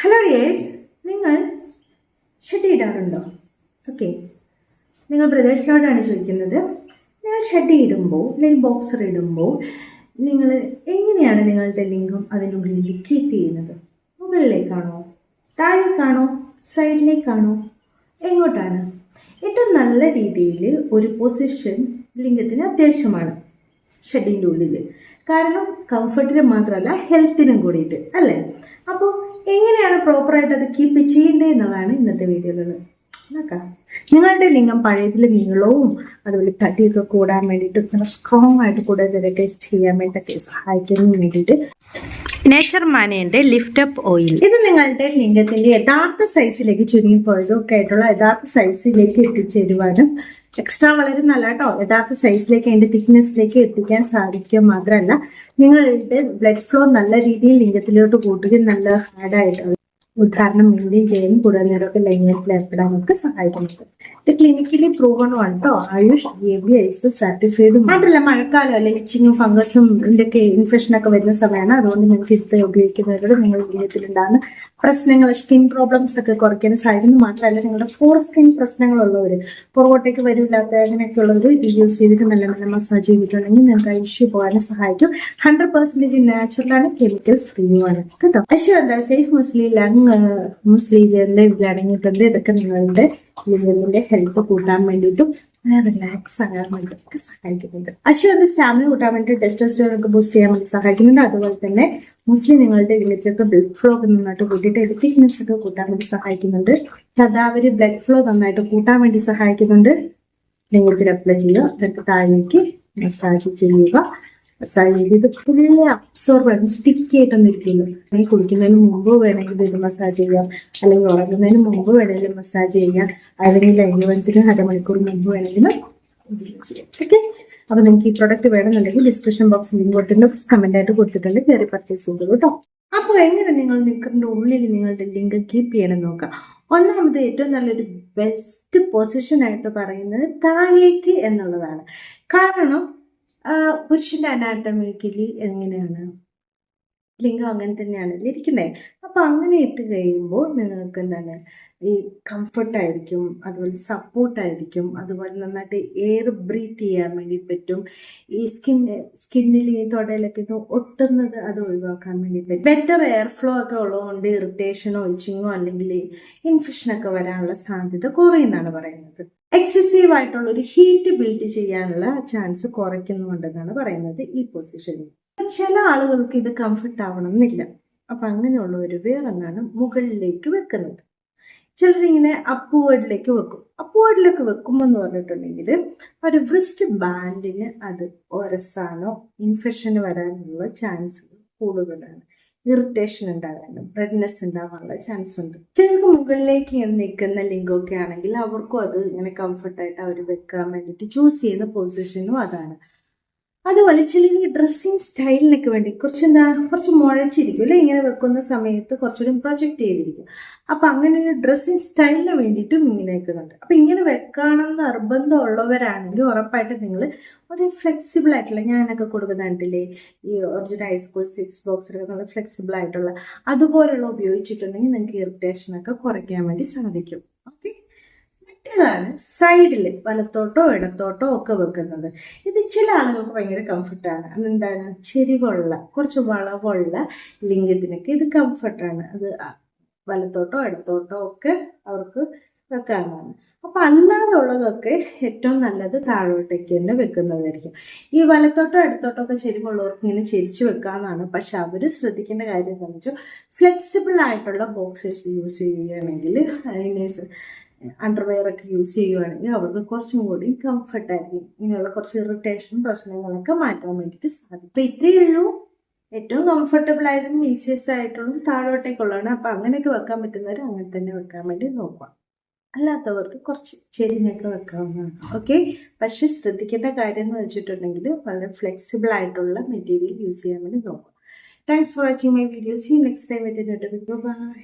Hello dears, നിങ്ങൾ shed ഇടാറുണ്ടോ? Okay, നിങ്ങൾ ബ്രദേഴ്സിനോടാണ് ചോദിക്കുന്നത്. നിങ്ങൾ ഷെഡ് ഇടുമ്പോൾ അല്ലെങ്കിൽ ബോക്സർ ഇടുമ്പോൾ നിങ്ങൾ എങ്ങനെയാണ് നിങ്ങളുടെ ലിംഗം അതിനുള്ളിൽ കീപ്പ് ചെയ്യുന്നത്? മുകളിലേക്കാണോ, താഴേക്കാണോ, സൈഡിലേക്കാണോ, എങ്ങോട്ടാണ്? ഏറ്റവും നല്ല രീതിയിൽ ഒരു പൊസിഷൻ ലിംഗത്തിന് അത്യാവശ്യമാണ് ഷെഡിൻ്റെ ഉള്ളിൽ. കാരണം കംഫർട്ടിന് മാത്രമല്ല, ഹെൽത്തിനും കൂടിയിട്ട് അല്ലേ? അപ്പോൾ എങ്ങനെയാണ് പ്രോപ്പറായിട്ട് അത് കീപ്പ് ചെയ്യേണ്ടത് എന്നതാണ് ഇന്നത്തെ വീഡിയോയിൽ നോക്കാം. നിങ്ങളുടെ ലിംഗം പഴയതിൽ നീളവും അതുപോലെ തടിയൊക്കെ കൂടാൻ വേണ്ടിയിട്ട് നല്ല സ്ട്രോങ് ആയിട്ട് കൂടുതലൊക്കെ ചെയ്യാൻ വേണ്ടിയൊക്കെ സഹായിക്കുന്നതിന് വേണ്ടിയിട്ട് നേച്ചർ മാനേന്റെ ലിഫ്റ്റ് അപ്പ് ഓയിൽ, ഇത് നിങ്ങളുടെ ലിംഗത്തിന്റെ യഥാർത്ഥ സൈസിലേക്ക് ചുരുങ്ങിപ്പോയതും ഒക്കെ ആയിട്ടുള്ള യഥാർത്ഥ സൈസിലേക്ക് എത്തിച്ചേരുവാനും എക്സ്ട്രാ വളരെ നല്ല കേട്ടോ, യഥാർത്ഥ സൈസിലേക്ക് അതിന്റെ തിക്നെസ്സിലേക്ക് എത്തിക്കാൻ സാധിക്കുക മാത്രമല്ല, നിങ്ങളുടെ ബ്ലഡ് ഫ്ലോ നല്ല രീതിയിൽ ലിംഗത്തിലോട്ട് കൂട്ടുകയും നല്ല ഹാർഡായിട്ട് ഉദാഹരണം മെയിൻറ്റെയിൻ ചെയ്യാനും കൂടുതൽ നേരമൊക്കെ ലൈംഗികത്തിൽ ഏർപ്പെടാനൊക്കെ സഹായിക്കുന്നത്. ഇത് ക്ലിനിക്കലി പ്രൂവണും ആണ് കേട്ടോ. ആയുഷ് ABIS സർട്ടിഫൈഡും മാത്രമല്ല, മഴക്കാലം അല്ലെ ഇച്ചിങ്ങും ഫംഗസും ഇതിൻ്റെയൊക്കെ ഇൻഫെക്ഷനൊക്കെ വരുന്ന സമയമാണ്. അതുകൊണ്ട് നിങ്ങൾക്ക് ഇത് ഉപയോഗിക്കുന്നതിലൂടെ നിങ്ങളുടെ ജീവിതത്തിലുണ്ടാകുന്ന പ്രശ്നങ്ങൾ, സ്കിൻ പ്രോബ്ലംസ് ഒക്കെ കുറയ്ക്കാൻ സഹായിക്കുന്നു. മാത്രമല്ല, നിങ്ങളുടെ ഫോർ സ്കിൻ പ്രശ്നങ്ങളുള്ളവർ, പുറകോട്ടേക്ക് വരില്ലാത്ത അങ്ങനെയൊക്കെ ഉള്ളവർ ഇത് യൂസ് ചെയ്തിട്ട് നല്ല നല്ല മസാജ് ചെയ്തിട്ടുണ്ടെങ്കിൽ നിങ്ങൾക്ക് ഇഷ്യൂ പോകാനും സഹായിക്കും. 100% നാച്ചുറലാണ്, കെമിക്കൽ ഫ്രീയുമാണ് കേട്ടോ. എന്താ സേഫ് മുസ്ലിം അടങ്ങിയിട്ടുണ്ട്. ഇതൊക്കെ നിങ്ങളുടെ ലിംഗത്തിന്റെ ഹെൽത്ത് കൂട്ടാൻ വേണ്ടിയിട്ടും റിലാക്സ് ആകാൻ വേണ്ടിയിട്ടൊക്കെ സഹായിക്കുന്നുണ്ട്. അത് സ്റ്റാമിന കൂട്ടാൻ വേണ്ടി ടെസ്റ്റോസ്റ്റെറോൺ ഒക്കെ ബൂസ്റ്റ് ചെയ്യാൻ വേണ്ടി സഹായിക്കുന്നുണ്ട്. അതുപോലെ തന്നെ മുസ്ലിം നിങ്ങളുടെ ലിംഗത്തിലൊക്കെ ബ്ലഡ് ഫ്ലോ ഒക്കെ നന്നായിട്ട് കൂട്ടിയിട്ട് തിക്നെസ് ഒക്കെ കൂട്ടാൻ വേണ്ടി സഹായിക്കുന്നുണ്ട്. ശതാവരി ബ്ലഡ് ഫ്ലോ നന്നായിട്ട് കൂട്ടാൻ വേണ്ടി സഹായിക്കുന്നുണ്ട്. ലിംഗത്തിൽ അപ്ലൈ ചെയ്യുക, എന്നിട്ട് താഴേക്ക് മസാജ് ചെയ്യുക. മസാജ് ചെയ്ത് ഇത് ഫുള്ളി അബ്സോർബ് ആണ്, സ്റ്റിക്കി ആയിട്ടൊന്നും ഇരിക്കുന്നു. കുളിക്കുന്നതിന് മുമ്പ് വേണമെങ്കിൽ ഇത് മസാജ് ചെയ്യാം, അല്ലെങ്കിൽ ഉറങ്ങുന്നതിന് മുമ്പ് വേണമെങ്കിലും മസാജ് ചെയ്യാം, അല്ലെങ്കിൽ ലൈംഗികത്തിന് അരമണിക്കൂർ മുമ്പ് വേണമെങ്കിലും ചെയ്യാം. ഓക്കെ, അപ്പൊ നിങ്ങൾക്ക് ഈ പ്രൊഡക്റ്റ് വേണമെന്നുണ്ടെങ്കിൽ ഡിസ്ക്രിപ്ഷൻ ബോക്സിൽ ലിങ്ക് കൊടുത്തിട്ടുണ്ട്, കമന്റ് ആയിട്ട് കൊടുത്തിട്ടുണ്ട്, കയറി പർച്ചേസ് ചെയ്തു കേട്ടോ. അപ്പോൾ എങ്ങനെ നിങ്ങൾ നിൽക്കുന്ന ഉള്ളിൽ നിങ്ങളുടെ ലിംഗം കീപ്പ് ചെയ്യണം നോക്കാം. ഒന്നാമത് ഏറ്റവും നല്ലൊരു ബെസ്റ്റ് പൊസിഷൻ ആയിട്ട് പറയുന്നത് താഴേക്ക് എന്നുള്ളതാണ്. കാരണം പുരുഷന്റെ അനാട്ടമിക്കലി എങ്ങനെയാണ് ലിംഗം അങ്ങനെ തന്നെയാണ് ഇരിക്കണേ. അപ്പൊ അങ്ങനെ ഇട്ട് കഴിയുമ്പോൾ നിങ്ങൾക്ക് എന്താണ് ഈ കംഫർട്ടായിരിക്കും, അതുപോലെ സപ്പോർട്ടായിരിക്കും, അതുപോലെ നന്നായിട്ട് എയർ ബ്രീത്ത് ചെയ്യാൻ വേണ്ടി പറ്റും. ഈ സ്കിന്നിൽ ഈ തൊടയിലൊക്കെ ഇത് ഒട്ടുന്നത് അത് ഒഴിവാക്കാൻ വേണ്ടി പറ്റും. ബെറ്റർ എയർ ഫ്ലോ ഒക്കെ ഉള്ളതുകൊണ്ട് ഇറിറ്റേഷനോ ഇച്ചിങ്ങോ അല്ലെങ്കിൽ ഇൻഫെക്ഷനൊക്കെ വരാനുള്ള സാധ്യത കുറയുന്നാണ് പറയുന്നത്. എക്സസീവ് ആയിട്ടുള്ള ഒരു ഹീറ്റ് ബിൽഡ് ചെയ്യാനുള്ള ചാൻസ് കുറയ്ക്കുന്നുണ്ടെന്നാണ് പറയുന്നത് ഈ പൊസിഷനിൽ. ചില ആളുകൾക്ക് ഇത് കംഫർട്ട് ആവണം എന്നില്ല. അപ്പൊ അങ്ങനെയുള്ളവർ വേറൊന്നാണ് മുകളിലേക്ക് വെക്കുന്നത്. ചിലരിങ്ങനെ അപ്വേർഡിലേക്ക് വെക്കും. അപ്വേർഡിലേക്ക് വെക്കുമ്പോൾ എന്ന് പറഞ്ഞിട്ടുണ്ടെങ്കിൽ ഒരു വ്രിസ്റ്റ് ബാൻഡിന് അത് ഒരസാനോ ഇൻഫെക്ഷന് വരാനുള്ള ചാൻസ് കൂടുതലാണ്. ഇറിറ്റേഷൻ ഉണ്ടാകാനും റെഡ്നെസ് ഉണ്ടാകാനുള്ള ചാൻസ് ഉണ്ട്. ചിലർക്ക് മുകളിലേക്ക് നിൽക്കുന്ന ലിംഗമൊക്കെ ആണെങ്കിൽ അവർക്കും അത് ഇങ്ങനെ കംഫർട്ടായിട്ട് അവർ വെക്കാൻ വേണ്ടിയിട്ട് ചൂസ് ചെയ്യുന്ന പൊസിഷനും അതാണ്. അതുപോലെ ചിലർ ഡ്രസ്സിങ് സ്റ്റൈലിനൊക്കെ വേണ്ടി കുറച്ച് മുഴച്ചിരിക്കും അല്ലെ, ഇങ്ങനെ വെക്കുന്ന സമയത്ത് കുറച്ചുകൂടി പ്രൊജക്റ്റ് ചെയ്തിരിക്കും. അപ്പൊ അങ്ങനെ ഒരു ഡ്രസ്സിങ് സ്റ്റൈലിന് വേണ്ടിയിട്ടും ഇങ്ങനെ വെക്കുന്നുണ്ട്. അപ്പൊ ഇങ്ങനെ വെക്കണം നിർബന്ധമുള്ളവരാണെങ്കിൽ ഉറപ്പായിട്ട് നിങ്ങൾ ഒരു ഫ്ലെക്സിബിൾ ആയിട്ടുള്ള, ഞാനൊക്കെ കൊടുക്കുന്നുണ്ടല്ലേ ഈ ഒറിജിനൽ ഹൈസ്കൂൾ 6 ബോക്സിലൊക്കെ നല്ല ഫ്ലെക്സിബിൾ ആയിട്ടുള്ള അതുപോലുള്ള ഉപയോഗിച്ചിട്ടുണ്ടെങ്കിൽ നിങ്ങൾക്ക് ഇറിറ്റേഷനൊക്കെ കുറയ്ക്കാൻ വേണ്ടി സാധിക്കും. ഓക്കെ, മറ്റേതാണ് സൈഡിൽ വലത്തോട്ടോ ഇടത്തോട്ടോ ഒക്കെ വെക്കുന്നത്. ഇത് ചില ആളുകൾക്ക് ഭയങ്കര കംഫർട്ടാണ്. അതെന്താണ്, ചെരിവുള്ള കുറച്ച് വളവുള്ള ലിംഗത്തിനൊക്കെ ഇത് കംഫർട്ടാണ്. അത് വലത്തോട്ടോ ഇടത്തോട്ടോ ഒക്കെ അവർക്ക് വെക്കാവുന്നതാണ്. അപ്പൊ അല്ലാതെ ഉള്ളതൊക്കെ ഏറ്റവും നല്ലത് താഴോട്ടേക്ക് തന്നെ വെക്കുന്നതായിരിക്കും. ഈ വലത്തോട്ടോ ഇടത്തോട്ടോ ഒക്കെ ചെരിവുള്ളവർക്ക് ഇങ്ങനെ ചെരിച്ചു വെക്കാവുന്നതാണ്. പക്ഷെ അവർ ശ്രദ്ധിക്കേണ്ട കാര്യം എന്താണെന്ന് വെച്ചാൽ ഫ്ലെക്സിബിൾ ആയിട്ടുള്ള ബോക്സേഴ്സ് യൂസ് ചെയ്യുകയാണെങ്കിൽ, അണ്ടർവെയർ ഒക്കെ യൂസ് ചെയ്യുകയാണെങ്കിൽ അവർക്ക് കുറച്ചും കൂടി കംഫർട്ടായിരിക്കും. ഇങ്ങനെയുള്ള കുറച്ച് ഇറിറ്റേഷനും പ്രശ്നങ്ങളൊക്കെ മാറ്റാൻ വേണ്ടിയിട്ട് സാധിക്കും. അപ്പൊ ഇത്രയേ ഉള്ളൂ. ഏറ്റവും കംഫർട്ടബിൾ ആയിട്ടും ഈസിയസ്റ്റ് ആയിട്ടുള്ള താഴോട്ടേക്കുള്ളതാണ്. അപ്പൊ അങ്ങനെയൊക്കെ വെക്കാൻ പറ്റുന്നവർ അങ്ങനെ തന്നെ വെക്കാൻ വേണ്ടി നോക്കുക. അല്ലാത്തവർക്ക് കുറച്ച് ചെരിഞ്ഞൊക്കെ വെക്കാവുന്നതാണ്. ഓക്കെ, പക്ഷെ ശ്രദ്ധിക്കേണ്ട കാര്യം എന്ന് വെച്ചിട്ടുണ്ടെങ്കിൽ വളരെ ഫ്ലെക്സിബിൾ ആയിട്ടുള്ള മെറ്റീരിയൽ യൂസ് ചെയ്യാൻ വേണ്ടി നോക്കുക. Thanks for watching my video. See you next time with a new topic. By.